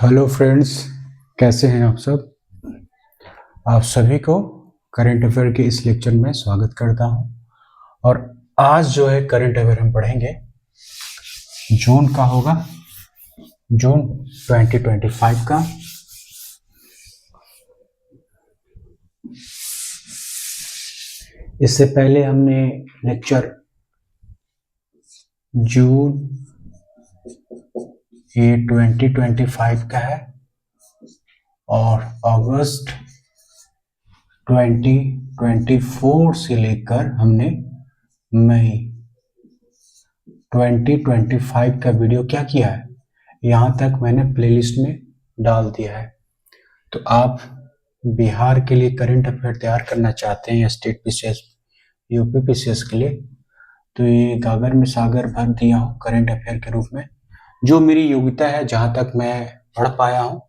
Hello friends, कैसे हैं आप सब। आप सभी को करंट अफेयर के इस लेक्चर में स्वागत करता हूं। और आज जो है करंट अफेयर हम पढ़ेंगे जून का होगा, जून 2025 का। इससे पहले हमने लेक्चर जून ये 2025 का है और अगस्त 2024 से लेकर हमने मई 2025 का वीडियो क्या किया है, यहाँ तक मैंने प्लेलिस्ट में डाल दिया है। तो आप बिहार के लिए करंट अफेयर तैयार करना चाहते हैं, स्टेट पीसीएस यूपी पीसीएस के लिए, तो ये गागर में सागर भर दिया हूँ करंट अफेयर के रूप में, जो मेरी योग्यता है, जहाँ तक मैं पढ़ पाया हूँ।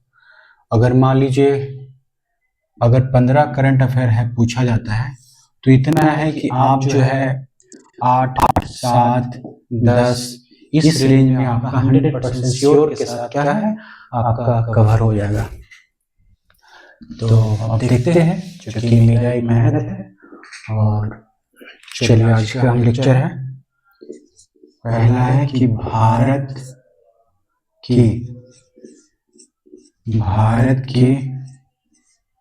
अगर मान लीजिए अगर 15 करंट अफेयर है पूछा जाता है तो इतना है कि आप जो है 8, 7, 10 इस रेंज में आपका 100% श्योर के साथ क्या है आपका कवर हो जाएगा। तो अब देखते हैं, क्योंकि मेरा एक मेहनत है। और चलिए आज का हम लेक्चर है, पहला है कि भारत की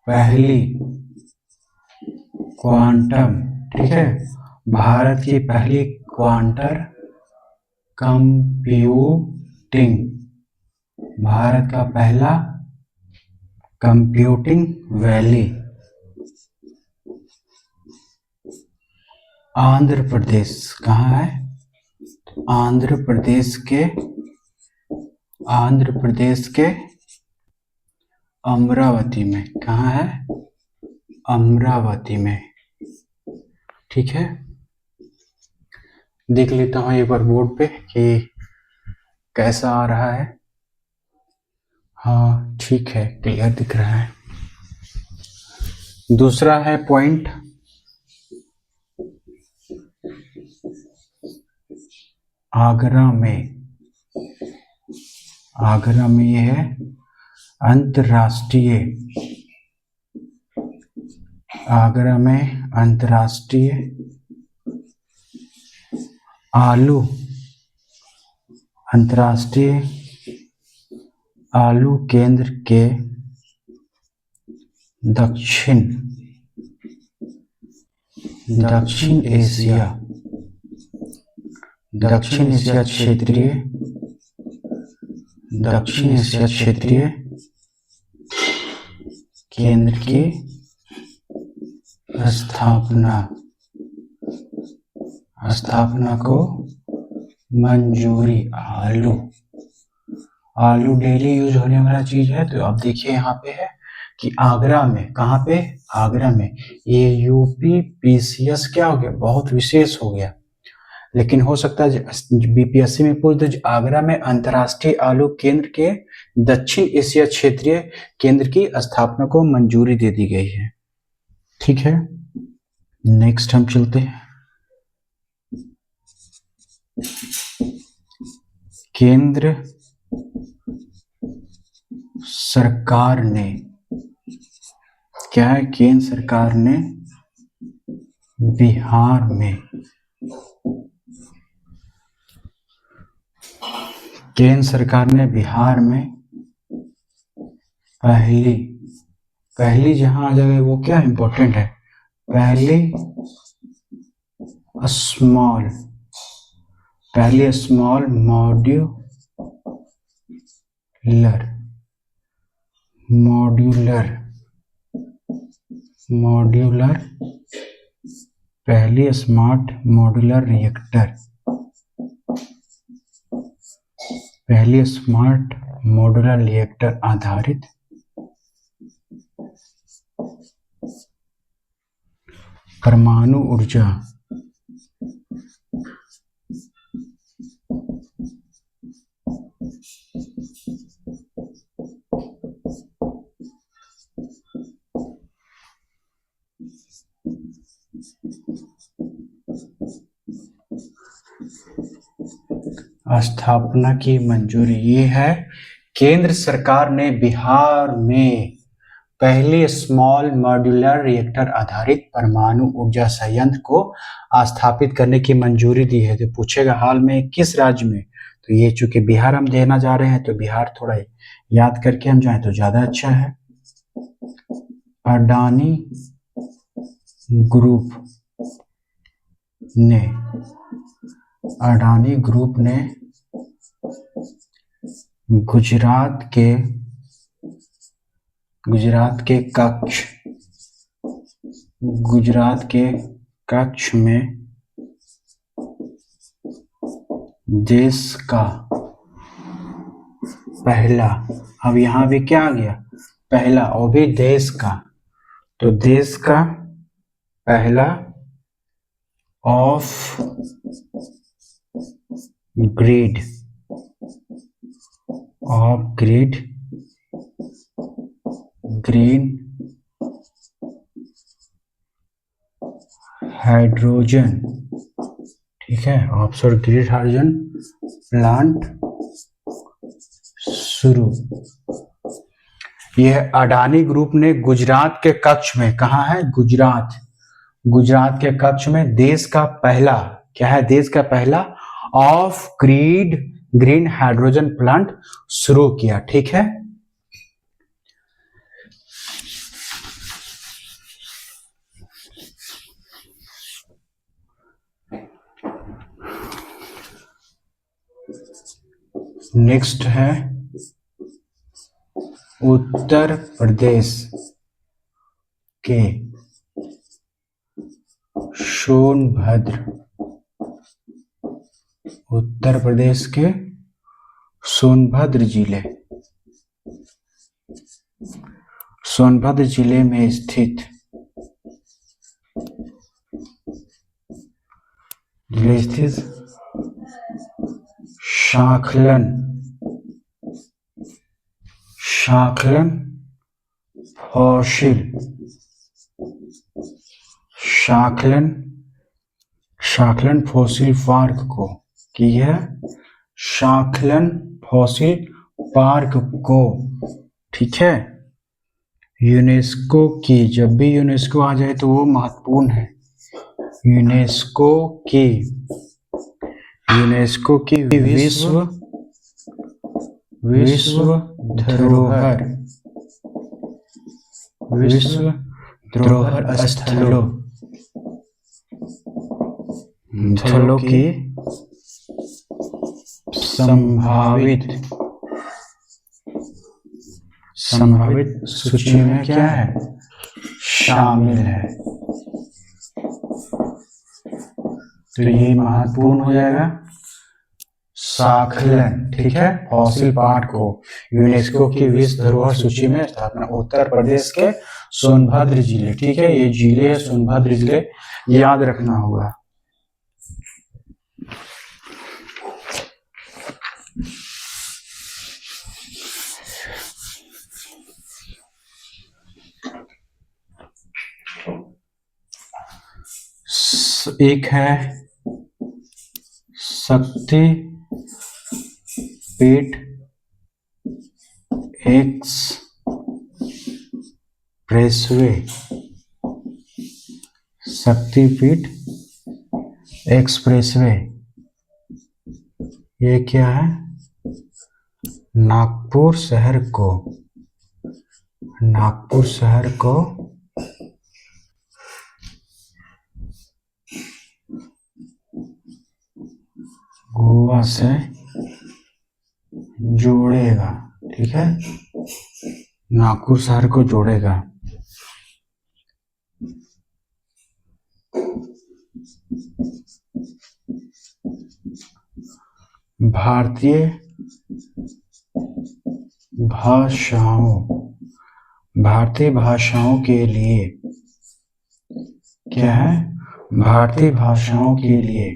पहली क्वांटम, ठीक है, भारत की पहली क्वांटम कंप्यूटिंग, भारत का पहला कंप्यूटिंग वैली आंध्र प्रदेश कहाँ है? आंध्र प्रदेश के अमरावती में। कहाँ है? अमरावती में, ठीक है। देख लेता हूँ एक बार बोर्ड पे कि कैसा आ रहा है। हाँ ठीक है, क्लियर दिख रहा है। दूसरा है पॉइंट, आगरा में ये है आगरा में अंतर्राष्ट्रीय आलू केंद्र के दक्षिण एशिया क्षेत्रीय केंद्र की स्थापना को मंजूरी। आलू डेली यूज होने वाला चीज है। तो अब देखिए यहाँ पे है कि आगरा में, कहाँ पे? आगरा में। ये यूपी पीसीएस क्या हो गया, बहुत विशेष हो गया। लेकिन हो सकता है बीपीएससी में पूछ दे, आगरा में अंतर्राष्ट्रीय आलू केंद्र के दक्षिण एशिया क्षेत्रीय केंद्र की स्थापना को मंजूरी दे दी गई है, ठीक है। नेक्स्ट हम चलते हैं, केंद्र सरकार ने, क्या है? केंद्र सरकार ने बिहार में, पहली जहां आ जाएगा वो क्या इंपॉर्टेंट है, पहली स्मॉल मॉड्यूलर पहली स्मार्ट मॉड्यूलर रिएक्टर आधारित परमाणु ऊर्जा स्थापना की मंजूरी। ये है केंद्र सरकार ने बिहार में पहले स्मॉल मॉड्यूलर रिएक्टर आधारित परमाणु ऊर्जा संयंत्र को स्थापित करने की मंजूरी दी है। तो पूछेगा हाल में किस राज्य में, तो ये चूंकि बिहार हम देना जा रहे हैं तो बिहार थोड़ा याद करके हम जाएं तो ज्यादा अच्छा है। अडानी ग्रुप ने गुजरात के कच्छ में देश का पहला, अब यहां भी क्या आ गया, पहला, और भी देश का, तो देश का पहला ऑफ ग्रिड ग्रीन हाइड्रोजन, ठीक है, ऑफशोर ग्रीन हाइड्रोजन प्लांट शुरू। यह अडानी ग्रुप ने गुजरात के कच्छ में, कहा है, गुजरात के कच्छ में देश का पहला, क्या है, देश का पहला of grid green hydrogen plant शुरू किया, ठीक है। नेक्स्ट है उत्तर प्रदेश के सोनभद्र जिले में स्थित शाखलन फॉसिल पार्क को, की है शाखलन फॉसिल पार्क को, ठीक है। यूनेस्को की, जब भी यूनेस्को आ जाए तो वो महत्वपूर्ण है। यूनेस्को की विश्व धरोहर स्थलों की संभावित सूची में क्या है, शामिल है। तो ये महत्वपूर्ण हो जाएगा शाखलन, ठीक है, फॉसिल पार्क को यूनेस्को की विश्व धरोहर सूची में स्थापना। उत्तर प्रदेश के सोनभद्र जिले, ठीक है, ये जिले है सोनभद्र जिले, याद रखना होगा। एक है शक्तिपीठ एक्सप्रेसवे, ये क्या है, नागपुर शहर को गोवा से जोड़ेगा, ठीक है, नागपुर शहर को जोड़ेगा। भारतीय भाषाओं के लिए, क्या है, भारतीय भाषाओं के लिए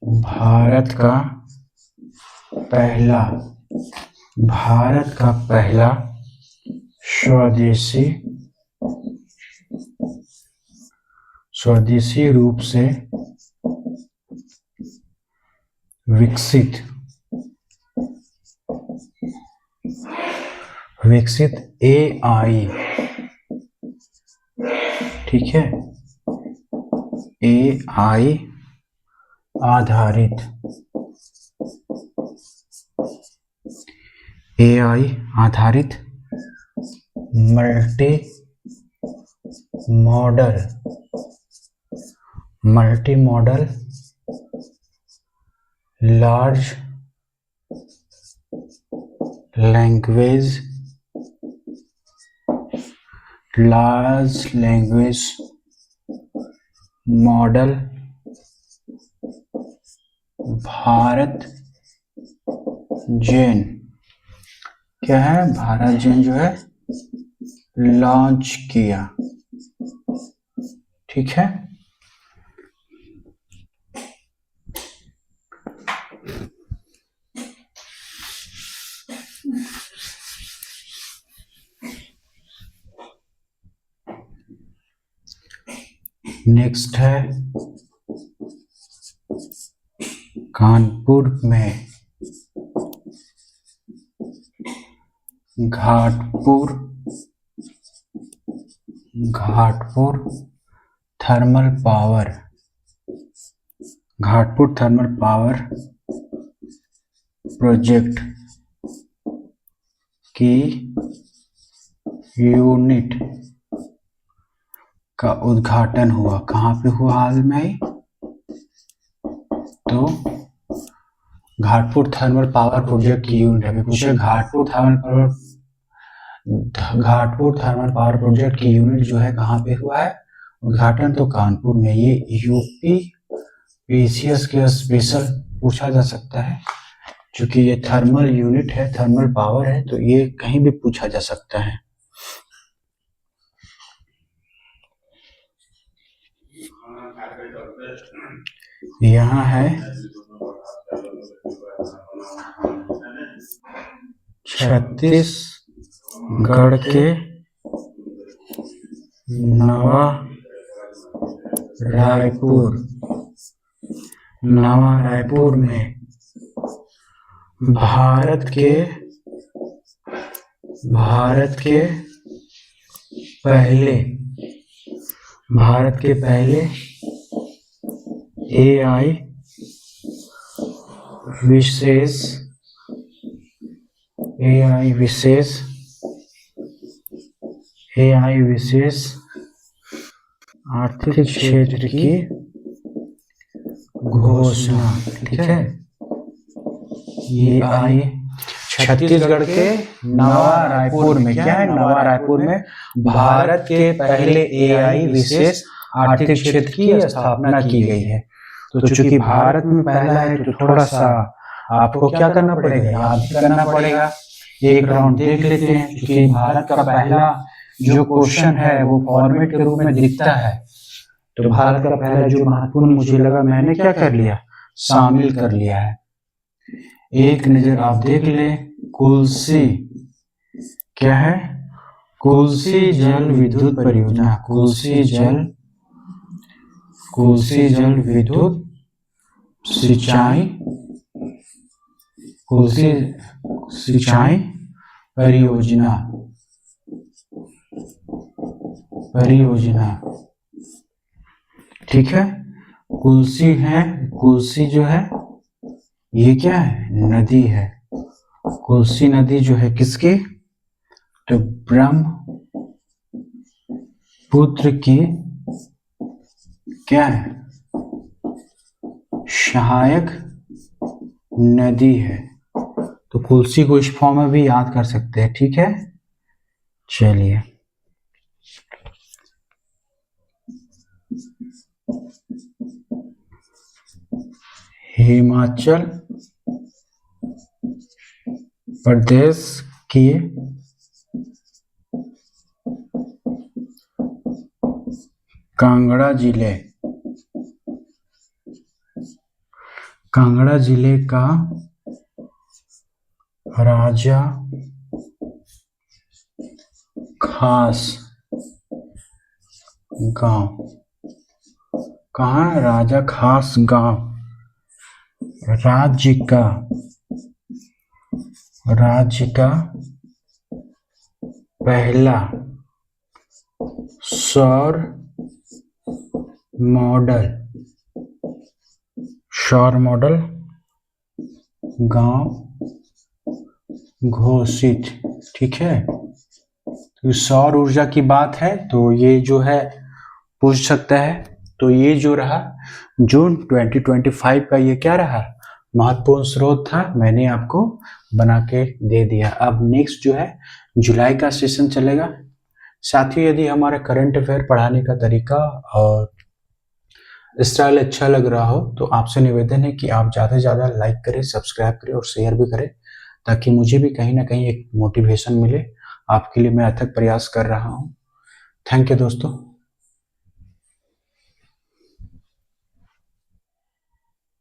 भारत का पहला स्वदेशी रूप से विकसित विकसित AI, ठीक है, AI आधारित multi model large language model Bharat Gen, क्या है, भारत जेन जो है लॉन्च किया, ठीक है। नेक्स्ट है कानपुर में घाटपुर थर्मल पावर प्रोजेक्ट की यूनिट का उद्घाटन हुआ। कहाँ पे हुआ हाल में? तो घाटपुर थर्मल पावर प्रोजेक्ट की यूनिट, अभी पूछे घाटपुर थर्मल पावर प्रोजेक्ट की यूनिट जो है कहाँ पे हुआ है उद्घाटन? तो कानपुर में। ये यूपी पीसीएस के स्पेशल पूछा जा सकता है, क्योंकि ये थर्मल यूनिट है, थर्मल पावर है, तो ये कहीं भी पूछा जा सकता है। यहाँ है छत्तीसगढ़ के नवा रायपुर में भारत के पहले AI विशेष आर्थिक क्षेत्र की घोषणा, ठीक है। ये आई छत्तीसगढ़ के नवा रायपुर में, क्या है, नवा रायपुर में भारत के पहले AI विशेष आर्थिक क्षेत्र की स्थापना की गई है। तो चूंकि भारत में पहला है तो थोड़ा सा आपको क्या करना पड़ेगा, याद करना पड़ेगा। एक राउंड देख लेते हैं, क्योंकि भारत का पहला जो क्वेश्चन है वो फॉर्मेट के रूप में दिखता है, तो भारत का पहला जो महत्वपूर्ण मुझे लगा मैंने क्या कर लिया, शामिल कर लिया है। एक नजर आप देख ले, कुल्सी, क्या है, कुल्सी जल विद्युत परियोजना, कुल्सी जल विद्युत सिंचाई परियोजना, ठीक है। कुल्सी जो है ये क्या है, नदी है। कुल्सी नदी जो है किसकी, तो ब्रह्मपुत्र की क्या है, सहायक नदी है। तो कुल्सी को इस फॉर्म में भी याद कर सकते हैं, ठीक है। चलिए हिमाचल प्रदेश की कांगड़ा जिले का राजा खास गांव, कहाँ, राजा खास गांव राज्य का पहला सौर मॉडल गांव घोषित। ठीक है, तो सौर ऊर्जा की बात है तो ये जो है पूछ सकता है। तो ये जो रहा जून 2025 का, ये क्या रहा, महत्वपूर्ण स्रोत था, मैंने आपको बना के दे दिया। अब नेक्स्ट जो है जुलाई का सेशन चलेगा। साथियों, यदि हमारा करंट अफेयर पढ़ाने का तरीका और स्टाइल अच्छा लग रहा हो तो आपसे निवेदन है कि आप ज़्यादा से ज़्यादा लाइक करें, सब्सक्राइब करें और शेयर भी करें, ताकि मुझे भी कहीं ना कहीं एक मोटिवेशन मिले। आपके लिए मैं अथक प्रयास कर रहा हूँ। थैंक यू दोस्तों।